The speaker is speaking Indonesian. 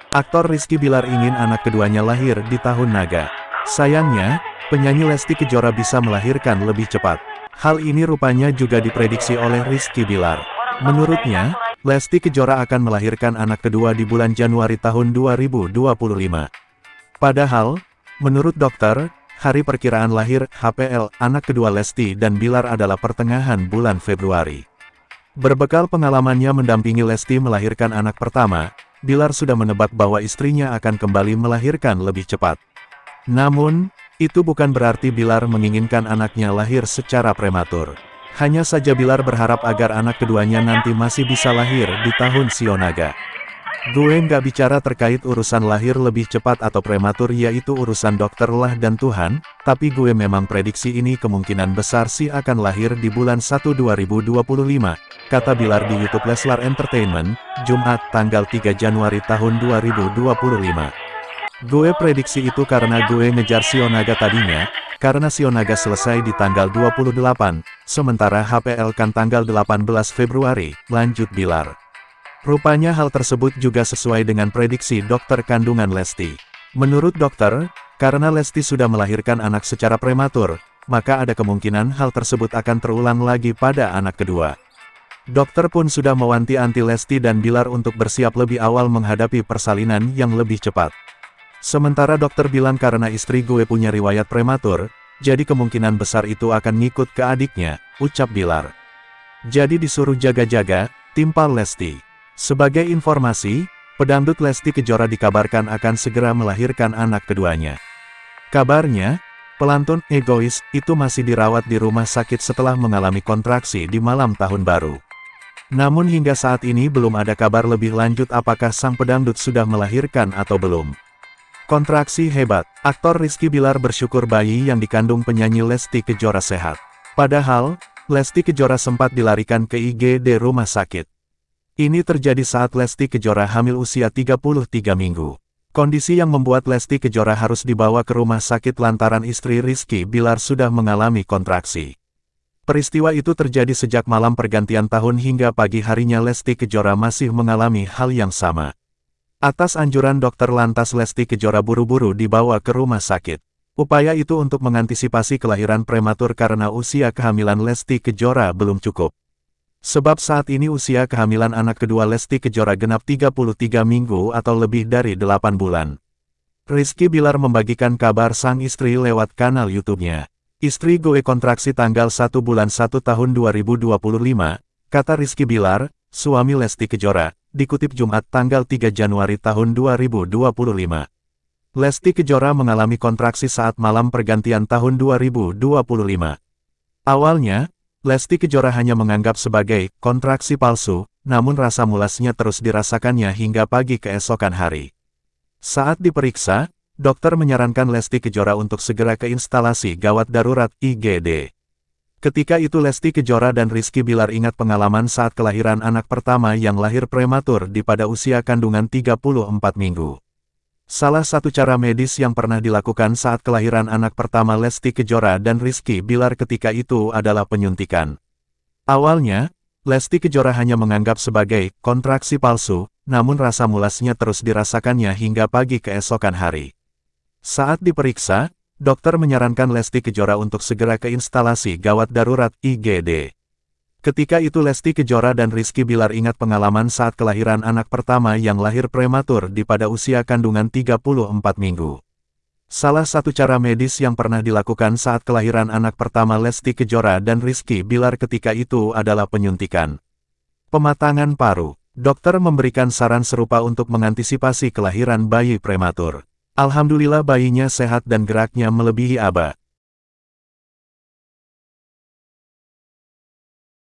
Aktor Rizky Bilar ingin anak keduanya lahir di tahun naga. Sayangnya, penyanyi Lesti Kejora bisa melahirkan lebih cepat. Hal ini rupanya juga diprediksi oleh Rizky Bilar. Menurutnya, Lesti Kejora akan melahirkan anak kedua di bulan Januari tahun 2025. Padahal, menurut dokter, hari perkiraan lahir HPL anak kedua Lesti dan Bilar adalah pertengahan bulan Februari. Berbekal pengalamannya mendampingi Lesti melahirkan anak pertama, Bilar sudah menebak bahwa istrinya akan kembali melahirkan lebih cepat. Namun, itu bukan berarti Bilar menginginkan anaknya lahir secara prematur. Hanya saja Bilar berharap agar anak keduanya nanti masih bisa lahir di tahun Sionaga. Gue nggak bicara terkait urusan lahir lebih cepat atau prematur, yaitu urusan dokter lah dan Tuhan, tapi gue memang prediksi ini kemungkinan besar sih akan lahir di bulan 1 2025, kata Bilar di YouTube Leslar Entertainment, Jumat tanggal 3 Januari tahun 2025. Gue prediksi itu karena gue ngejar Sionaga tadinya, karena Sionaga selesai di tanggal 28, sementara HPL kan tanggal 18 Februari, lanjut Bilar. Rupanya hal tersebut juga sesuai dengan prediksi dokter kandungan Lesti. Menurut dokter, karena Lesti sudah melahirkan anak secara prematur, maka ada kemungkinan hal tersebut akan terulang lagi pada anak kedua. Dokter pun sudah mewanti-wanti Lesti dan Bilar untuk bersiap lebih awal menghadapi persalinan yang lebih cepat. Sementara dokter bilang karena istri gue punya riwayat prematur, jadi kemungkinan besar itu akan ngikut ke adiknya, ucap Bilar. Jadi disuruh jaga-jaga, timpal Lesti. Sebagai informasi, pedangdut Lesti Kejora dikabarkan akan segera melahirkan anak keduanya. Kabarnya, pelantun egois itu masih dirawat di rumah sakit setelah mengalami kontraksi di malam tahun baru. Namun hingga saat ini belum ada kabar lebih lanjut apakah sang pedangdut sudah melahirkan atau belum. Kontraksi hebat, aktor Rizky Bilar bersyukur bayi yang dikandung penyanyi Lesti Kejora sehat. Padahal, Lesti Kejora sempat dilarikan ke IGD rumah sakit. Ini terjadi saat Lesti Kejora hamil usia 33 minggu. Kondisi yang membuat Lesti Kejora harus dibawa ke rumah sakit lantaran istri Rizky Bilar sudah mengalami kontraksi. Peristiwa itu terjadi sejak malam pergantian tahun hingga pagi harinya Lesti Kejora masih mengalami hal yang sama. Atas anjuran dokter lantas Lesti Kejora buru-buru dibawa ke rumah sakit. Upaya itu untuk mengantisipasi kelahiran prematur karena usia kehamilan Lesti Kejora belum cukup. Sebab saat ini usia kehamilan anak kedua Lesti Kejora genap 33 minggu atau lebih dari 8 bulan. Rizky Bilar membagikan kabar sang istri lewat kanal YouTube-nya. Istri gue kontraksi tanggal 1 bulan 1 tahun 2025, kata Rizky Bilar, suami Lesti Kejora, dikutip Jumat tanggal 3 Januari tahun 2025. Lesti Kejora mengalami kontraksi saat malam pergantian tahun 2025. Awalnya, Lesti Kejora hanya menganggap sebagai kontraksi palsu, namun rasa mulasnya terus dirasakannya hingga pagi keesokan hari. Saat diperiksa, dokter menyarankan Lesti Kejora untuk segera ke instalasi gawat darurat IGD. Ketika itu Lesti Kejora dan Rizky Bilar ingat pengalaman saat kelahiran anak pertama yang lahir prematur di pada usia kandungan 34 minggu. Salah satu cara medis yang pernah dilakukan saat kelahiran anak pertama Lesti Kejora dan Rizky Bilar ketika itu adalah penyuntikan. Awalnya, Lesti Kejora hanya menganggap sebagai kontraksi palsu, namun rasa mulasnya terus dirasakannya hingga pagi keesokan hari. Saat diperiksa, dokter menyarankan Lesti Kejora untuk segera ke instalasi gawat darurat IGD. Ketika itu Lesti Kejora dan Rizky Bilar ingat pengalaman saat kelahiran anak pertama yang lahir prematur di pada usia kandungan 34 minggu. Salah satu cara medis yang pernah dilakukan saat kelahiran anak pertama Lesti Kejora dan Rizky Bilar ketika itu adalah penyuntikan. Pematangan paru. Dokter memberikan saran serupa untuk mengantisipasi kelahiran bayi prematur. Alhamdulillah bayinya sehat dan geraknya melebihi aba,